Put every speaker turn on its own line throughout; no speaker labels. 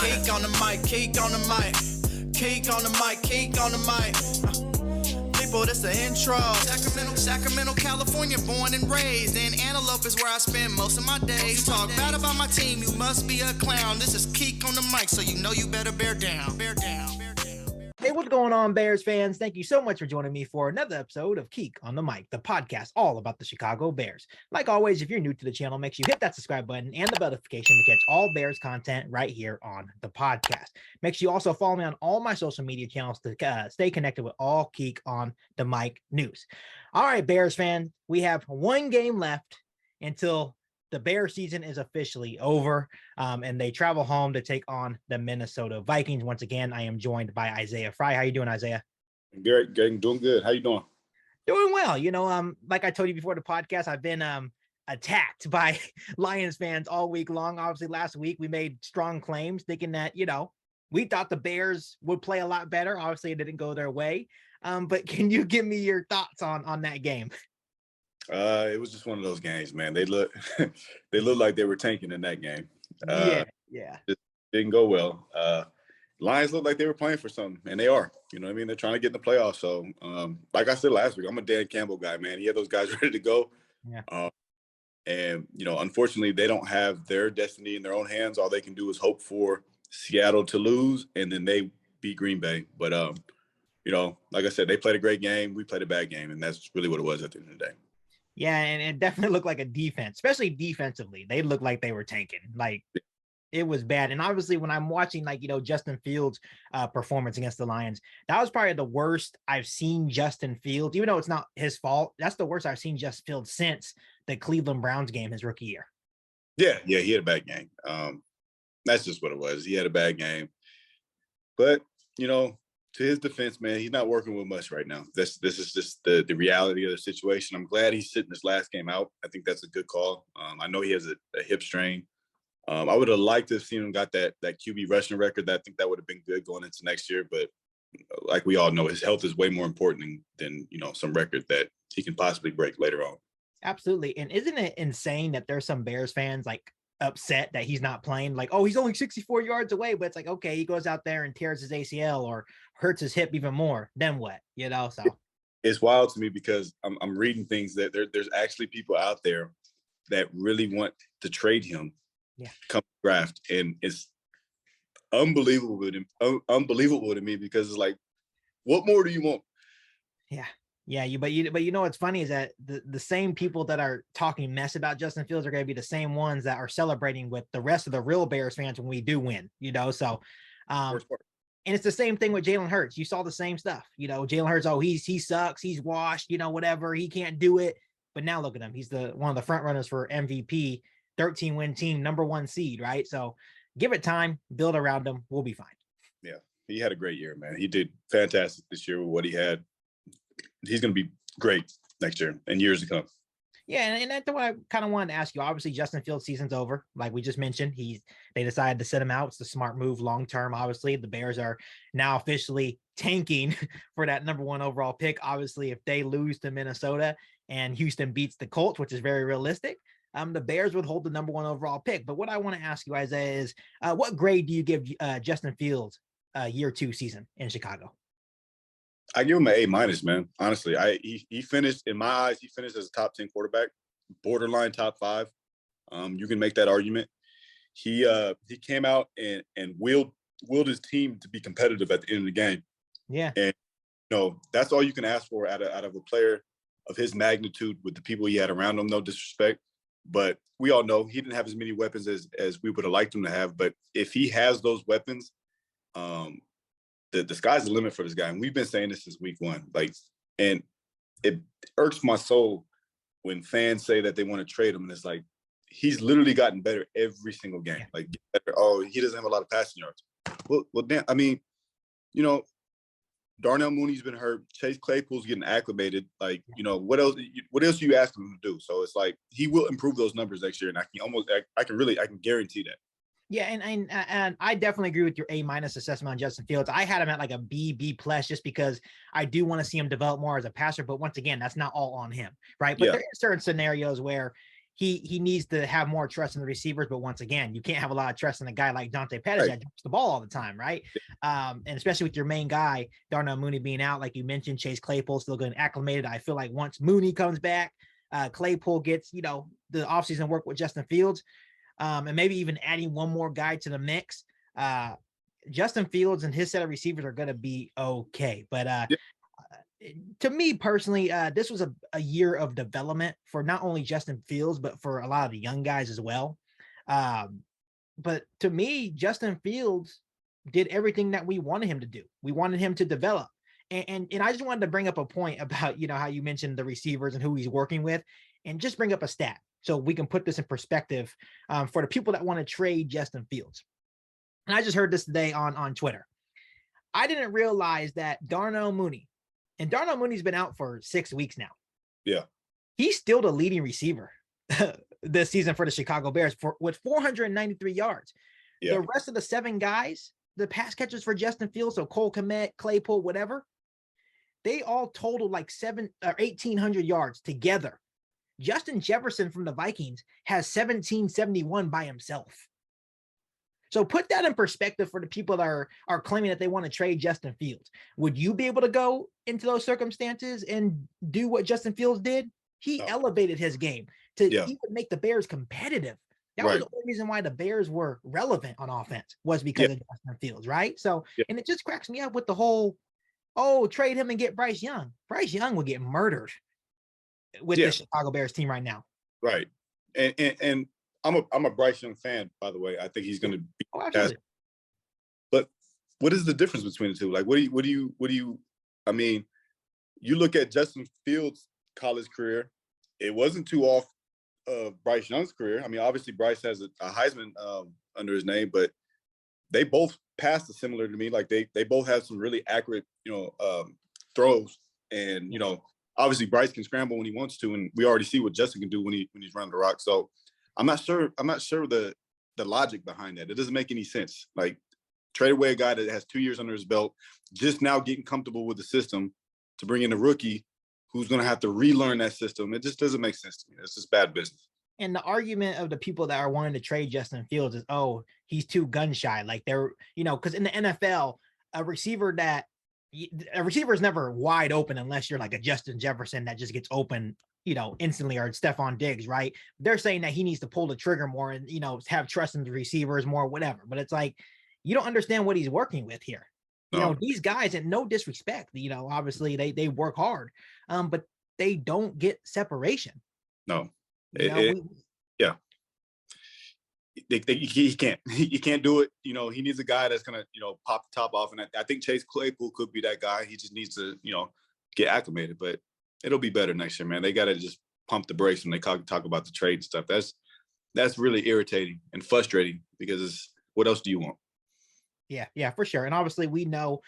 Keek on the mic, Keek on the mic, Keek on the mic, Keek on the mic. People, this the intro. Sacramento, California, born and raised. In Antelope is where I spend most of my days. Talk bad about my team, you must be a clown. This is Keek on the mic, so you know you better bear down. Bear down.
Hey, what's going on, Bears fans? Thank you so much for joining me for another episode of Keek on the Mic, the podcast all about the Chicago Bears. Like always, if you're new to the channel, make sure you hit that subscribe button and the bell notification to catch all Bears content right here on the podcast. Make sure you also follow me on all my social media channels to stay connected with all Keek on the Mic news. All right, Bears fans, we have one game left until the Bear season is officially over, and they travel home to take on the Minnesota Vikings. Once again, I am joined by Isaiah Frey. How you doing, Isaiah?
Garrett, doing good. How you doing?
Doing well. You know, like I told you before the podcast, I've been attacked by Lions fans all week long. Obviously, last week we made strong claims, thinking that, you know, we thought the Bears would play a lot better. Obviously, it didn't go their way. But can you give me your thoughts on that game?
It was just one of those games, man. They looked like they were tanking in that game.
Yeah.
It didn't go well. Lions looked like they were playing for something, and they are. You know what I mean? They're trying to get in the playoffs. So, like I said last week, I'm a Dan Campbell guy, man. He had those guys ready to go.
Yeah.
And, you know, unfortunately, they don't have their destiny in their own hands. All they can do is hope for Seattle to lose, and then they beat Green Bay. But, you know, like I said, they played a great game. We played a bad game, and that's really what it was at the end of the day.
Yeah, and it definitely looked like a defense, especially defensively. They looked like they were tanking. Like, it was bad. And obviously, when I'm watching, like, you know, Justin Fields' performance against the Lions, that was probably the worst I've seen Justin Fields, even though it's not his fault. That's the worst I've seen Justin Fields since the Cleveland Browns game his rookie year.
Yeah, he had a bad game. That's just what it was. He had a bad game. But, you know, to his defense, man, he's not working with much right now. This is just the reality of the situation. I'm glad he's sitting this last game out. I think that's a good call. I know he has a hip strain. I would have liked to have seen him got that QB rushing record. I think that would have been good going into next year. But like we all know, his health is way more important than you know, some record that he can possibly break later on.
Absolutely. And isn't it insane that there's some Bears fans like upset that he's not playing? Like, oh, he's only 64 yards away, but it's like, okay, he goes out there and tears his ACL or hurts his hip even more. Then what? You know, so
it's wild to me because I'm reading things that there's actually people out there that really want to trade him.
Yeah,
come draft, and it's unbelievable to me because it's like, what more do you want?
Yeah, but you know what's funny is that the same people that are talking mess about Justin Fields are going to be the same ones that are celebrating with the rest of the real Bears fans when we do win. You know, so and it's the same thing with Jalen Hurts. You saw the same stuff. You know, Jalen Hurts, oh, he sucks, he's washed, you know, whatever, he can't do it. But now look at him, he's one of the front runners for MVP. 13-win team, number 1 seed, right? So give it time, build around him. We'll be fine.
Yeah, he had a great year, man. He did fantastic this year with what he had. He's going to be great next year and years to come.
Yeah, and that's what I kind of wanted to ask you. Obviously, Justin Fields' season's over. Like we just mentioned, they decided to sit him out. It's the smart move long-term, obviously. The Bears are now officially tanking for that number 1 overall pick. Obviously, if they lose to Minnesota and Houston beats the Colts, which is very realistic, the Bears would hold the number 1 overall pick. But what I want to ask you, Isaiah, is what grade do you give Justin Fields year 2 season in Chicago?
I give him an A-, man. Honestly, he finished, in my eyes, he finished as a top 10 quarterback, borderline top 5. You can make that argument. He came out and willed his team to be competitive at the end of the game.
Yeah.
And you know, that's all you can ask for out of a player of his magnitude with the people he had around him. No disrespect. But we all know he didn't have as many weapons as we would have liked him to have. But if he has those weapons, the sky's the limit for this guy. And we've been saying this since week 1. Like, and it irks my soul when fans say that they want to trade him. And it's like, he's literally gotten better every single game. Like, oh, he doesn't have a lot of passing yards. Well, damn. I mean, you know, Darnell Mooney's been hurt. Chase Claypool's getting acclimated. Like, you know, what else do you ask him to do? So it's like he will improve those numbers next year, and I can guarantee that.
Yeah, and I definitely agree with your A- assessment on Justin Fields. I had him at like a B+ just because I do want to see him develop more as a passer. But once again, that's not all on him, right? But there are certain scenarios where he needs to have more trust in the receivers. But once again, you can't have a lot of trust in a guy like Dante Pettis that drops the ball all the time, right? And especially with your main guy, Darnell Mooney, being out, like you mentioned, Chase Claypool still getting acclimated. I feel like once Mooney comes back, Claypool gets, the offseason work with Justin Fields, and maybe even adding one more guy to the mix. Justin Fields and his set of receivers are going to be okay. But to me personally, this was a year of development for not only Justin Fields, but for a lot of the young guys as well. But to me, Justin Fields did everything that we wanted him to do. We wanted him to develop. And I just wanted to bring up a point about, how you mentioned the receivers and who he's working with, and just bring up a stat so we can put this in perspective for the people that want to trade Justin Fields. And I just heard this today on Twitter. I didn't realize that Darnell Mooney's been out for 6 weeks now.
Yeah.
He's still the leading receiver this season for the Chicago Bears with 493 yards. Yeah. The rest of the 7 guys, the pass catchers for Justin Fields, so Cole Kmet, Claypool, whatever, they all totaled like 1,800 yards together. Justin Jefferson from the Vikings has 1,771 by himself. So put that in perspective for the people that are claiming that they want to trade Justin Fields. Would you be able to go into those circumstances and do what Justin Fields did? He elevated his game to even make the Bears competitive. That was the only reason why the Bears were relevant on offense, was because of Justin Fields, right? So, and it just cracks me up with the whole, trade him and get Bryce Young. Bryce Young will get murdered with the Chicago Bears team right now.
Right. And I'm a Bryce Young fan, by the way. I think he's going to be fantastic. But what is the difference between the two? Like, what do you? I mean, you look at Justin Fields' college career. It wasn't too off of Bryce Young's career. I mean, obviously Bryce has a Heisman under his name, but they both passed similar to me. Like they both have some really accurate, throws, and obviously Bryce can scramble when he wants to, and we already see what Justin can do when he's running the rock. So I'm not sure the logic behind that. It doesn't make any sense. Like, trade away a guy that has 2 years under his belt, just now getting comfortable with the system, to bring in a rookie who's going to have to relearn that system. It just doesn't make sense to me. It's just bad business.
And the argument of the people that are wanting to trade Justin Fields is, he's too gun shy. Like they're, because in the NFL, a receiver is never wide open unless you're like a Justin Jefferson that just gets open, instantly, or Stephon Diggs, right? They're saying that he needs to pull the trigger more and, have trust in the receivers more, whatever. But it's like, you don't understand what he's working with here. These guys, and no disrespect, obviously they work hard, but they don't get separation.
No. He can't. He can't do it. He needs a guy that's gonna, pop the top off. And I think Chase Claypool could be that guy. He just needs to, get acclimated. But it'll be better next year, man. They got to just pump the brakes when they talk about the trade stuff. That's really irritating and frustrating, because what else do you want?
Yeah, for sure. And obviously we know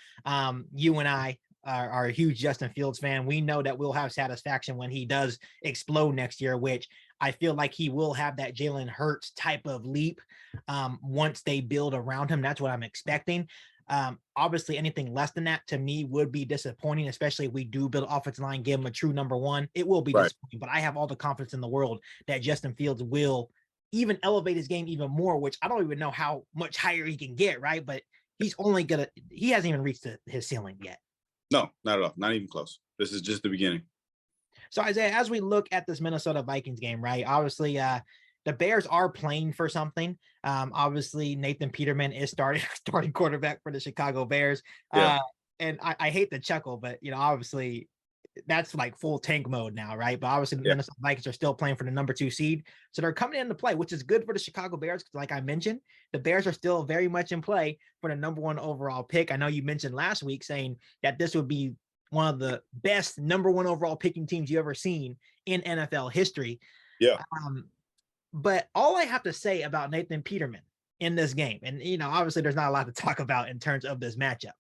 you and I are a huge Justin Fields fan. We know that we'll have satisfaction when he does explode next year, which I feel like he will have that Jalen Hurts type of leap once they build around him. That's what I'm expecting. Obviously anything less than that to me would be disappointing, especially if we do build offensive line, give him a true number one. It will be disappointing, but I have all the confidence in the world that Justin Fields will even elevate his game even more, which I don't even know how much higher he can get, right? But he hasn't even reached his ceiling yet. No,
not at all. Not even close. This is just the beginning.
So Isaiah, as we look at this Minnesota Vikings game, right? Obviously, the Bears are playing for something. Obviously, Nathan Peterman is starting quarterback for the Chicago Bears. And I hate the chuckle, but obviously that's like full tank mode now, right? But obviously the Minnesota Vikings are still playing for the number 2 seed. So they're coming into play, which is good for the Chicago Bears, because like I mentioned, the Bears are still very much in play for the number 1 overall pick. I know you mentioned last week saying that this would be one of the best number 1 overall picking teams you ever seen in NFL history.
Yeah.
But all I have to say about Nathan Peterman in this game, and obviously there's not a lot to talk about in terms of this matchup.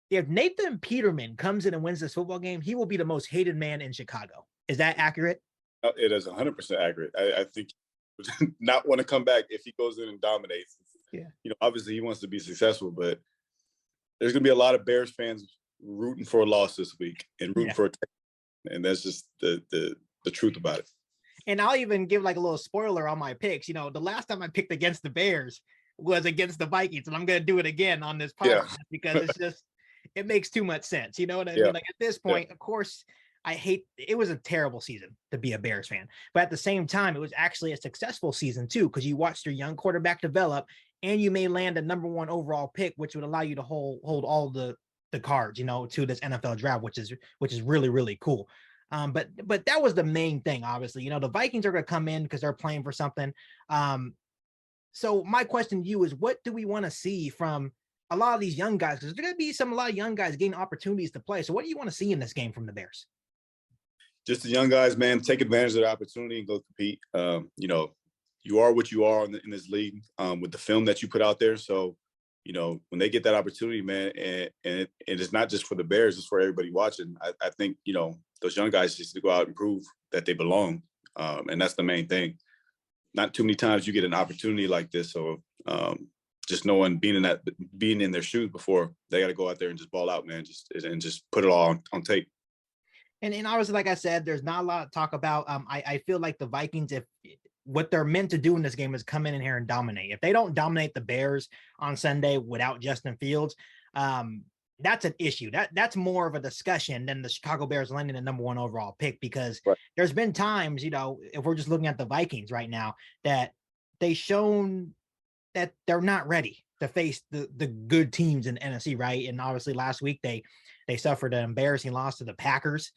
If Nathan Peterman comes in and wins this football game, he will be the most hated man in Chicago. Is that accurate?
It is 100% accurate. I think not want to come back if he goes in and dominates.
Yeah.
Obviously he wants to be successful, but there's going to be a lot of Bears fans rooting for a loss this week and rooting for a, and that's just the truth about it.
And I'll even give like a little spoiler on my picks. You know, the last time I picked against the Bears was against the Vikings, and I'm going to do it again on this
Yeah.
podcast because it's just, it makes too much sense. You know what I
Yeah.
mean? Like at this point, of course, it was a terrible season to be a Bears fan, but at the same time, it was actually a successful season too, because you watched your young quarterback develop and you may land a number 1 overall pick, which would allow you to hold all the cards, you know, to this NFL draft, which is really, really cool. But that was the main thing, obviously. You know, the Vikings are going to come in because they're playing for something. So my question to you is, what do we want to see from a lot of these young guys? Because there's going to be a lot of young guys getting opportunities to play. So what do you want to see in this game from the Bears?
Just the young guys, man, take advantage of the opportunity and go compete. You know, you are what you are in this league with the film that you put out there. So, you know, when they get that opportunity, man, and it's not just for the Bears, it's for everybody watching. I think, you know, those young guys just to go out and prove that they belong. And that's the main thing. Not too many times you get an opportunity like this. So just knowing being in their shoes before, they got to go out there and just ball out, man, just put it all on tape.
And obviously, like I said, there's not a lot to talk about. I feel like the Vikings, if what they're meant to do in this game is come in here and dominate. If they don't dominate the Bears on Sunday without Justin Fields, that's an issue. That's more of a discussion than the Chicago Bears landing the number 1 overall pick, because there's been times, you know, if we're just looking at the Vikings right now, that they've shown that they're not ready to face the good teams in the NFC, right? And obviously last week they suffered an embarrassing loss to the Packers.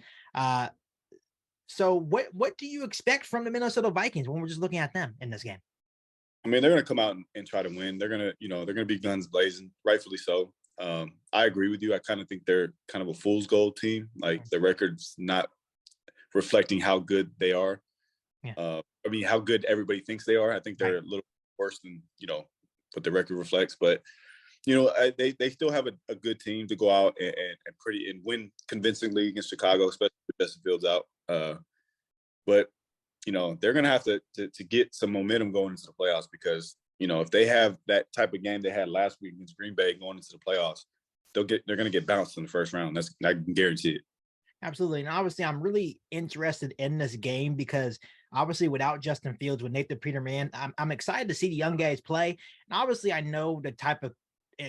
So what do you expect from the Minnesota Vikings when we're just looking at them in this game?
I mean, they're going to come out and try to win. They're going to be guns blazing, rightfully so. I agree with you. I kind of think they're kind of a fool's gold team. Like the record's not reflecting how good they are. Yeah. I mean, how good everybody thinks they are. I think they're a little worse than, you know, what the record reflects. But, you know, they still have a good team to go out and win convincingly against Chicago, especially with Justin Fields out. But, you know, they're going to have to get some momentum going into the playoffs, because, you know, if they have that type of game they had last week against Green Bay going into the playoffs, they're going to get bounced in the first round. I can guarantee it.
Absolutely. And obviously, I'm really interested in this game because obviously without Justin Fields, with Nathan Peterman, I'm excited to see the young guys play. And obviously, I know the type of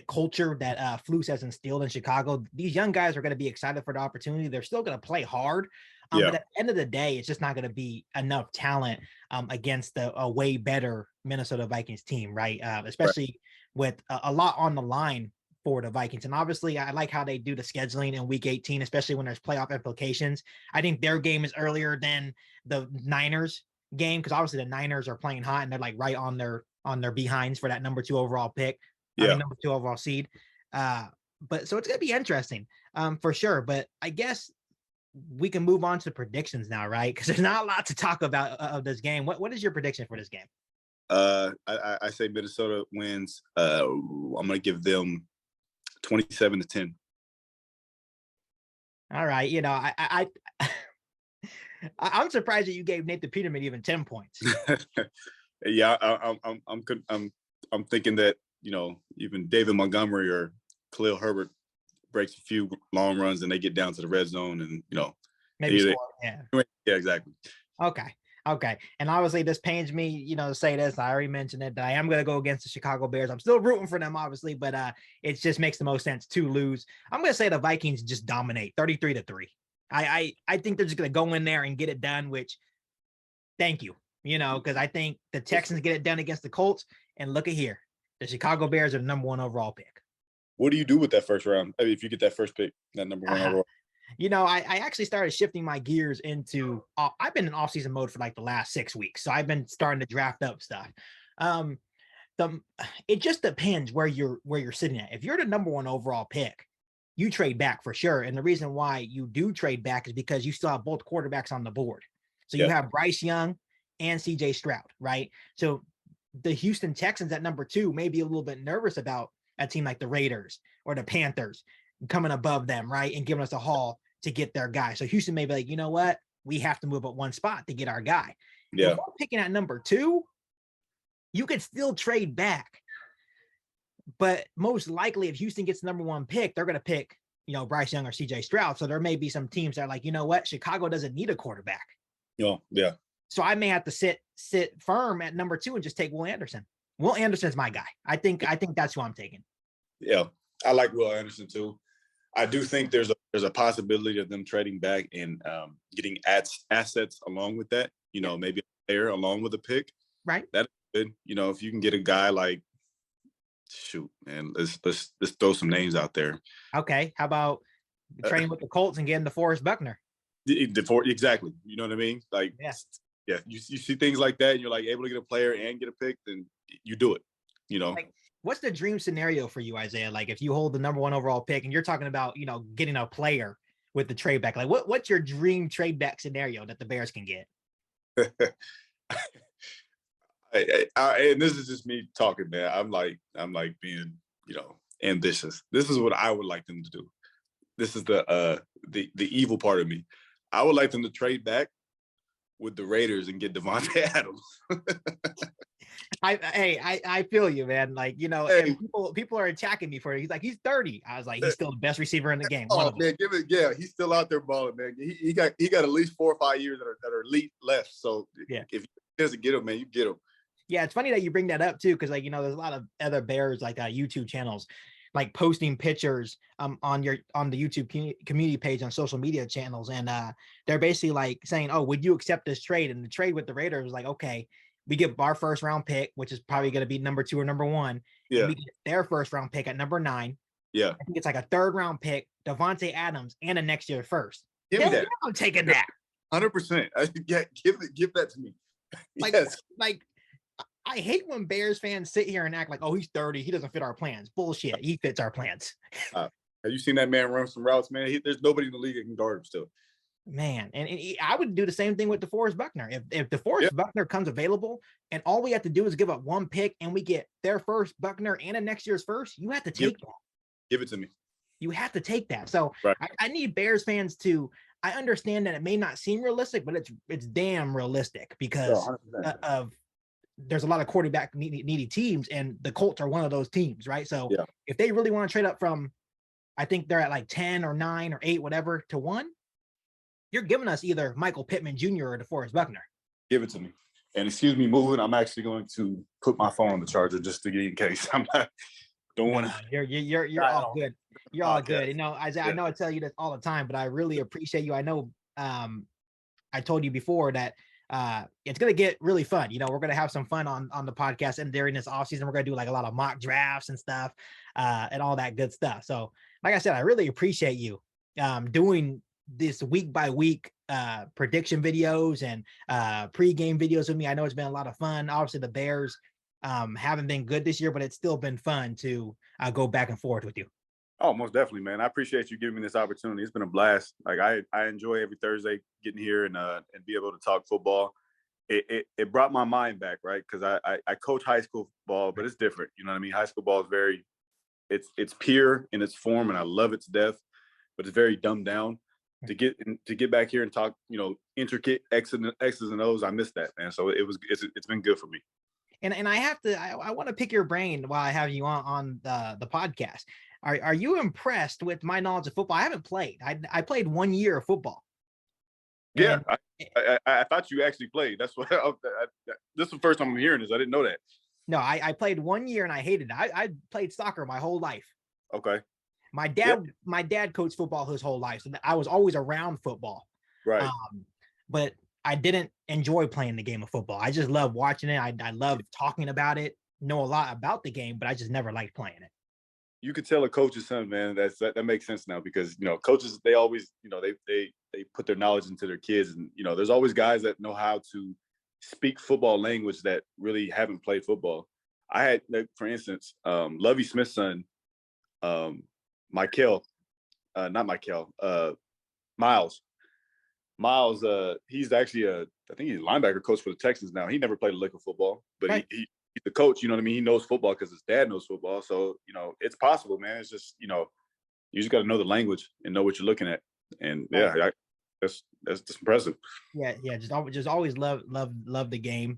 culture that Flus has instilled in Chicago. These young guys are going to be excited for the opportunity. They're still going to play hard. But at the end of the day, it's just not going to be enough talent against a way better Minnesota Vikings team, right? Especially with a lot on the line for the Vikings. And obviously, I like how they do the scheduling in week 18, especially when there's playoff implications. I think their game is earlier than the Niners game, because obviously the Niners are playing hot and they're like right on their behinds for that number 2 overall pick. I mean, number 2 overall seed. But so it's going to be interesting for sure. But I guess we can move on to predictions now, right? Because there's not a lot to talk about of this game. What is your prediction for this game?
I say Minnesota wins. I'm going to give them 27-10.
All right. You know, I'm surprised that you gave Nathan Peterman even 10 points.
Yeah, I'm thinking that, you know, even David Montgomery or Khalil Herbert breaks a few long runs and they get down to the red zone and, you know,
maybe score.
Yeah, exactly.
Okay. And obviously this pains me, you know, to say this. I already mentioned it, that I am going to go against the Chicago Bears. I'm still rooting for them, obviously, but it just makes the most sense to lose. I'm going to say the Vikings just dominate 33-3. I think they're just going to go in there and get it done, which thank you, you know, because I think the Texans get it done against the Colts. And look at here, the Chicago Bears are the number 1 overall pick.
What do you do with that first round? I mean, if you get that first pick, that number 1 overall.
You know, I actually started shifting my gears into I've been in off-season mode for like the last 6 weeks. So I've been starting to draft up stuff. It just depends where you're sitting at. If you're the number 1 overall pick, you trade back for sure. And the reason why you do trade back is because you still have both quarterbacks on the board. So you have Bryce Young and CJ Stroud, right? So the Houston Texans at number 2 may be a little bit nervous about a team like the Raiders or the Panthers coming above them, right? And giving us a haul to get their guy. So Houston may be like, you know what? We have to move up 1 spot to get our guy.
Yeah.
If we're picking at number 2, you could still trade back. But most likely if Houston gets the number 1 pick, they're going to pick, you know, Bryce Young or CJ Stroud. So there may be some teams that are like, you know what? Chicago doesn't need a quarterback.
Yeah.
So I may have to sit firm at number 2 and just take Will Anderson. Will Anderson's my guy. I think that's who I'm taking.
Yeah, I like Will Anderson too. I do think there's a possibility of them trading back and getting assets along with that. You know, maybe a player along with a pick.
Right.
That's good. You know, if you can get a guy like, shoot, man, let's throw some names out there.
Okay, how about trading with the Colts and getting DeForest Buckner?
Exactly. You know what I mean? Like, yeah, you see things like that, and you're like able to get a player and get a pick, then you do it. You know.
Like, what's the dream scenario for you, Isaiah? Like, if you hold the number 1 overall pick and you're talking about, you know, getting a player with the trade back, like what's your dream trade back scenario that the Bears can get?
And this is just me talking, man. I'm like being, you know, ambitious. This is what I would like them to do. This is the evil part of me. I would like them to trade back with the Raiders and get Devontae Adams.
I feel you, man. Like, you know, and people are attacking me for it. He's like, he's 30. I was like, he's still the best receiver in the game.
Oh man, he's still out there balling, man. He got at least 4 or 5 years that are elite left. So if you doesn't get him, man, you get him.
Yeah, it's funny that you bring that up too, because like, you know, there's a lot of other Bears like YouTube channels like posting pictures on the YouTube community page on social media channels, and they're basically like saying, oh, would you accept this trade? And the trade with the Raiders was like, okay, we give our first round pick, which is probably going to be number 2 or number 1.
Yeah.
We get their first round pick at number 9.
Yeah.
I think it's like a 3rd round pick, Devontae Adams, and a next year first.
Give me that.
I'm taking that.
100%. Give that to me.
Like,
yes.
Like, I hate when Bears fans sit here and act like, oh, he's 30. He doesn't fit our plans. Bullshit. He fits our plans.
Have you seen that man run some routes, man? There's nobody in the league that can guard him still.
Man, and I would do the same thing with DeForest Buckner. If DeForest Buckner comes available and all we have to do is give up 1 pick and we get their first Buckner and a next year's first, you have to take that.
Give it to me.
You have to take that. So
right.
I need Bears fans to, I understand that it may not seem realistic, but it's damn realistic because of there's a lot of quarterback needy teams, and the Colts are one of those teams, right? So if they really want to trade up from, I think they're at like 10 or 9 or 8, whatever, to 1, you're giving us either Michael Pittman Jr. or DeForest Buckner.
Give it to me. And excuse me moving, I'm actually going to put my phone on the charger just to get in case. I'm not, don't want to.
You're all good. You're all good. You know, Isaiah, I know I tell you this all the time, but I really appreciate you. I know I told you before that it's going to get really fun. You know, we're going to have some fun on the podcast, and during this offseason, we're going to do like a lot of mock drafts and stuff and all that good stuff. So like I said, I really appreciate you doing this week by week prediction videos and pregame videos with me. I know it's been a lot of fun. Obviously the Bears haven't been good this year, but it's still been fun to go back and forth with you.
Oh, most definitely, man. I appreciate you giving me this opportunity. It's been a blast. Like I enjoy every Thursday getting here and be able to talk football. It brought my mind back, right? Because I coach high school football, but it's different. You know what I mean? High school ball is very, it's pure in its form, and I love it to death. But it's very dumbed down. To get back here and talk, you know, intricate X's and O's, I miss that, man. So it's been good for me.
And I want to pick your brain while I have you on the podcast. Are you impressed with my knowledge of football? I haven't played. I played 1 year of football.
Yeah, I thought you actually played. That's what this is the first time I'm hearing this. I didn't know that.
No, I played 1 year and I hated it. I played soccer my whole life.
Okay.
My dad coached football his whole life, so I was always around football.
Right.
But I didn't enjoy playing the game of football. I just love watching it. I love talking about it, know a lot about the game, but I just never liked playing it.
You could tell a coach's son, man. That makes sense now, because you know coaches, they always, you know, they put their knowledge into their kids, and you know there's always guys that know how to speak football language that really haven't played football. I had, like, for instance, Lovie Smith's son, Miles. Miles, he's actually I think he's a linebacker coach for the Texans now. He never played a lick of football, but
right.
he's the coach, you know what I mean? He knows football because his dad knows football. So, you know, it's possible, man. It's just, you know, you just got to know the language and know what you're looking at. And that's just impressive.
Yeah. Just always love the game.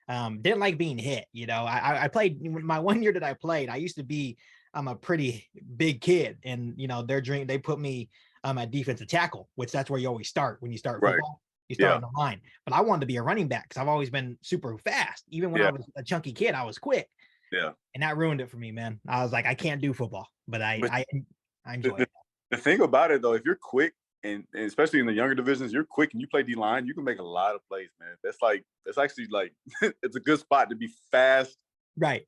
Didn't like being hit. You know, I played my 1 year that I played. I used to be, I'm a pretty big kid, and you know, they put me at defensive tackle, which that's where you always start when you start football. You start on the line. But I wanted to be a running back because I've always been super fast. Even when I was a chunky kid, I was quick.
Yeah.
And that ruined it for me, man. I was like, I can't do football, but I enjoy it.
The thing about it, though, if you're quick, and especially in the younger divisions, you're quick and you play D-line, you can make a lot of plays, man. That's actually like, it's a good spot to be fast.
Right.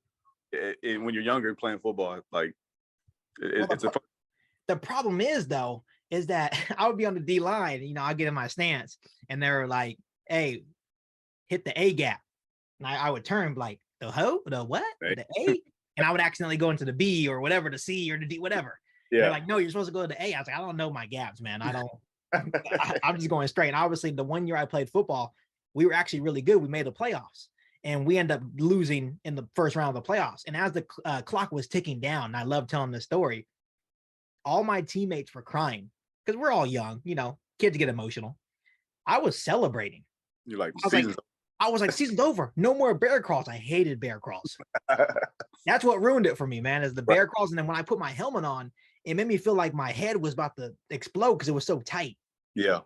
And when you're younger and playing football, like,
the problem is, though, is that I would be on the D line, I get in my stance and they're like, hey, hit the A gap. And I would turn like, the what? The A? And I would accidentally go into the B or whatever, the C or the D, whatever. Yeah. They're like, no, you're supposed to go to the A. I was like, I don't know my gaps, man. I'm just going straight. And obviously the one year I played football, we were actually really good. We made the playoffs and we ended up losing in the first round of the playoffs. And as the clock was ticking down, and I love telling this story, all my teammates were crying because we're all young, kids get emotional. I was celebrating.
You're like,
I was like, season's over. No more bear crawls. I hated bear crawls. That's what ruined it for me, man, is the bear crawls. And then when I put my helmet on, it made me feel like my head was about to explode because it was so tight.
Yeah.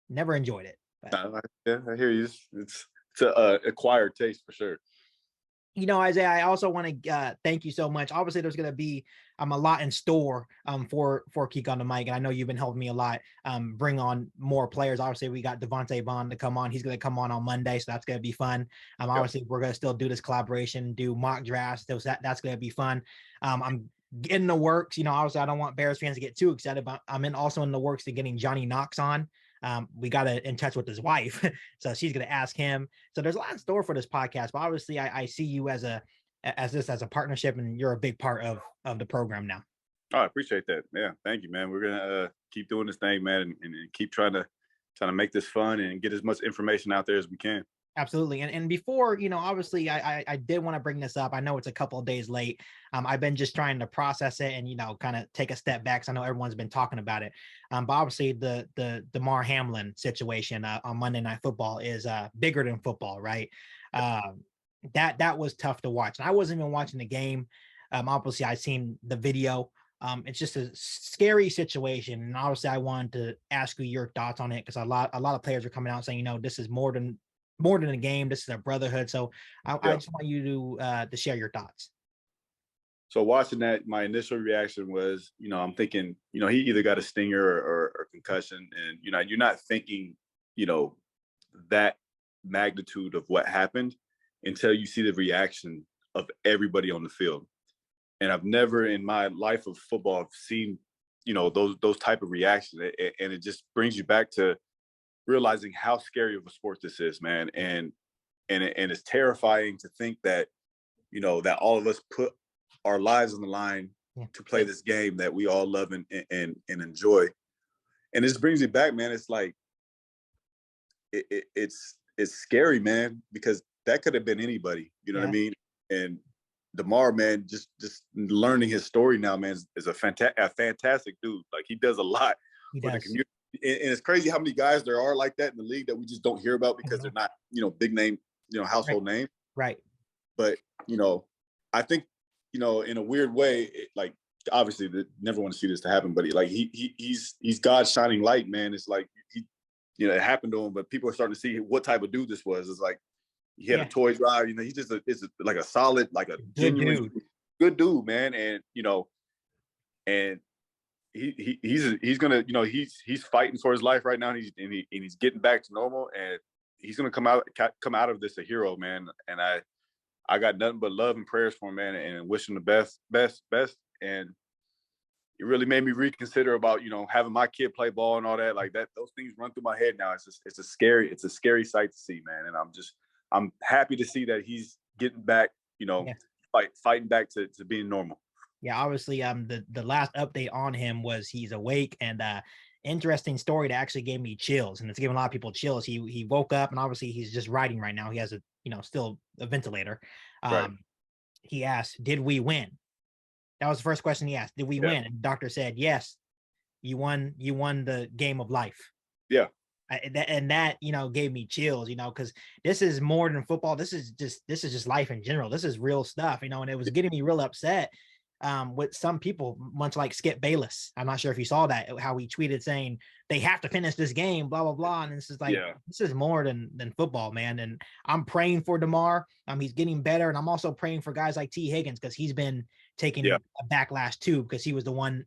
Never enjoyed it.
Yeah, I hear you. It's an acquired taste for sure.
Isaiah, I also want to thank you so much. Obviously, there's going to be a lot in store for Keek on the Mic, and I know you've been helping me a lot. Bring on more players. Obviously, we got Devontae Bond to come on. He's going to come on Monday, so that's going to be fun. Obviously, we're going to still do this collaboration, do mock drafts. So that's going to be fun. I'm in the works. Obviously, I don't want Bears fans to get too excited, but I'm also in the works to getting Johnny Knox on. We got in touch with his wife, so she's going to ask him. So there's a lot in store for this podcast, but obviously I see you as a partnership, and you're a big part of the program now.
Oh, I appreciate that. Yeah. Thank you, man. We're going to keep doing this thing, man, and keep trying to make this fun and get as much information out there as we can.
Absolutely. And before, obviously I did want to bring this up. I know it's a couple of days late. I've been just trying to process it and, kind of take a step back. So I know everyone's been talking about it. But obviously the Damar Hamlin situation on Monday Night Football is bigger than football, right? That was tough to watch. And I wasn't even watching the game. Obviously I seen the video. It's just a scary situation. And obviously I wanted to ask you your thoughts on it because a lot of players are coming out saying, this is more than a game. This is a brotherhood. So I just want you to share your thoughts.
So watching that, my initial reaction was, I'm thinking, he either got a stinger or concussion, and you're not thinking, that magnitude of what happened until you see the reaction of everybody on the field. And I've never in my life of football seen, those type of reactions, and it just brings you back to realizing how scary of a sport this is, man. And it's terrifying to think that, that all of us put our lives on the line to play this game that we all love and enjoy. And this brings me back, man. It's like, it's scary, man, because that could have been anybody, you know what I mean? And Damar, man, just learning his story now, man, is a fantastic dude. Like, he does a lot for the community. And it's crazy how many guys there are like that in the league that we just don't hear about because they're not, big name, household name.
Right.
But, I think, in a weird way, like, obviously never want to see this to happen, but he's God's shining light, man. It's like, it happened to him, but people are starting to see what type of dude this was. It's like, he had a toy drive, he's just like a solid, like a genuine good dude, man. And, and he's gonna, he's fighting for his life right now, and he's getting back to normal, and he's gonna come out of this a hero, man. And I got nothing but love and prayers for him, man, and wish him the best. And it really made me reconsider about, having my kid play ball and all that. Like that, those things run through my head now. It's a scary sight to see, man. And I'm happy to see that he's getting back, fighting back to being normal.
Yeah, obviously, the last update on him was he's awake, and interesting story that actually gave me chills, and it's giving a lot of people chills. He woke up, and obviously he's just riding right now. He has still a ventilator.
Right.
He asked, "Did we win?" That was the first question he asked. Did we win? And the doctor said, "Yes, you won. You won the game of life."
Yeah.
That gave me chills, because this is more than football. This is just life in general. This is real stuff, and it was getting me real upset with some people, much like Skip Bayless. I'm not sure if you saw that, how he tweeted saying they have to finish this game, blah, blah, blah. And this is like, this is more than football, man. And I'm praying for Damar. He's getting better. And I'm also praying for guys like T. Higgins, because he's been taking a backlash too, because he was the one.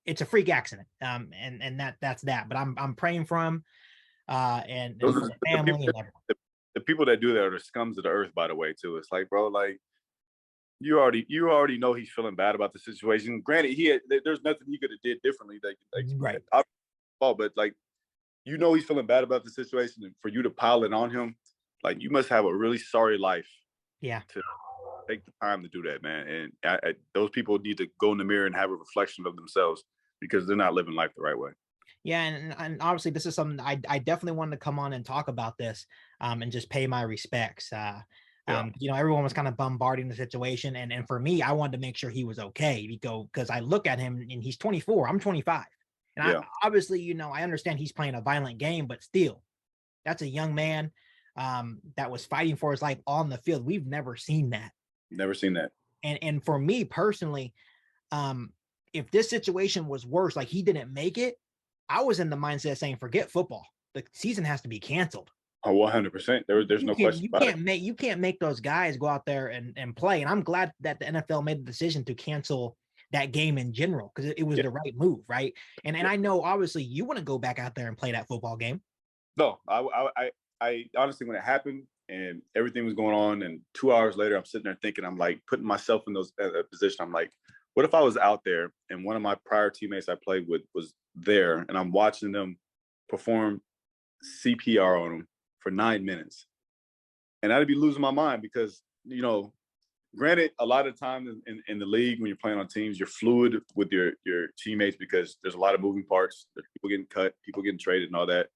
It's a freak accident. And that's that. But I'm praying for him. And for the family
the people that do that are the scums of the earth, by the way, too. It's like, bro, like, you already know he's feeling bad about the situation. Granted, there's nothing he could have did differently.
Right.
But like, he's feeling bad about the situation, and for you to pile it on him, like, you must have a really sorry life.
Yeah.
To take the time to do that, man. And those people need to go in the mirror and have a reflection of themselves, because they're not living life the right way.
Yeah, and obviously this is something I definitely wanted to come on and talk about this, and just pay my respects. Everyone was kind of bombarding the situation, and for me, I wanted to make sure he was okay, because I look at him and he's 24, I'm 25, and obviously, I understand he's playing a violent game, but still, that's a young man that was fighting for his life on the field. We've never seen that.
Never seen that.
And for me personally, if this situation was worse, like he didn't make it, I was in the mindset of saying, forget football. The season has to be canceled.
Oh, 100%. There's no question about it.
You can't make those guys go out there and play. And I'm glad that the NFL made the decision to cancel that game in general, because it was the right move, right? And I know, obviously, you want to go back out there and play that football game.
No, I honestly, when it happened and everything was going on, and 2 hours later, I'm sitting there thinking, I'm like putting myself in those position. I'm like, what if I was out there and one of my prior teammates I played with was there, and I'm watching them perform CPR on him for 9 minutes, and I'd be losing my mind, because, granted, a lot of times in the league, when you're playing on teams, you're fluid with your teammates, because there's a lot of moving parts. There's people getting cut, people getting traded, and all that.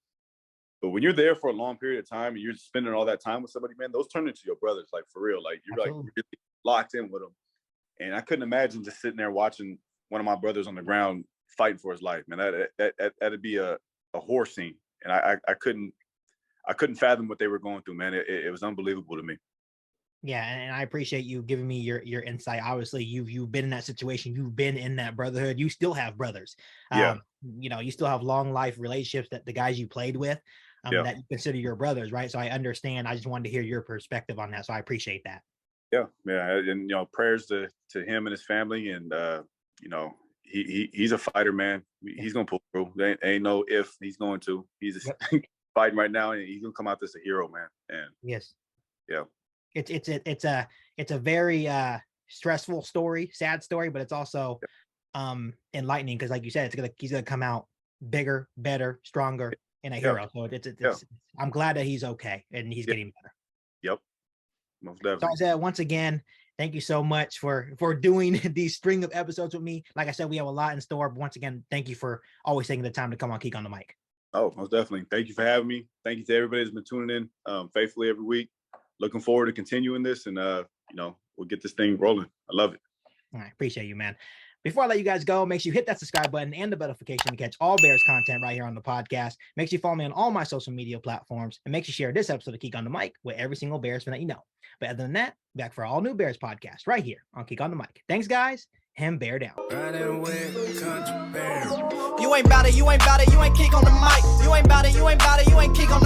But when you're there for a long period of time and you're spending all that time with somebody, man, those turn into your brothers, like, for real. Like, you're like really locked in with them. And I couldn't imagine just sitting there watching one of my brothers on the ground fighting for his life, man. That'd be a horror scene. And I couldn't fathom what they were going through, man. It was unbelievable to me.
Yeah, and I appreciate you giving me your insight. Obviously, you've been in that situation. You've been in that brotherhood. You still have brothers. You still have long life relationships that the guys you played with, that you consider your brothers, right? So I understand. I just wanted to hear your perspective on that. So I appreciate that. Yeah.
And prayers to him and his family, and he's a fighter, man. He's gonna pull through. There ain't no if. He's going to. He's fighting right now, and he's gonna come out this a hero, man. And
yes,
yeah,
it's a very stressful story, sad story, but it's also enlightening, because, like you said, he's gonna come out bigger, better, stronger, and a hero. So it's I'm glad that he's okay and he's getting better.
Yep. Most definitely.
So Isaiah, once again, thank you so much for doing these string of episodes with me. Like I said, we have a lot in store. But once again, thank you for always taking the time to come on Geek on the Mic.
Oh, most definitely. Thank you for having me. Thank you to everybody that's been tuning in faithfully every week. Looking forward to continuing this, and we'll get this thing rolling. I love it.
All right, appreciate you, man. Before I let you guys go, make sure you hit that subscribe button and the notification to catch all Bears content right here on the podcast. Make sure you follow me on all my social media platforms, and make sure you share this episode of Geek on the Mic with every single Bears fan that you know. But other than that, back for all new Bears podcast right here on Geek on the Mic. Thanks, guys, and bear down.
You ain't bout it, you ain't bout it, you ain't Geek on the Mic. You ain't bout it, you ain't bout it, you ain't Geek on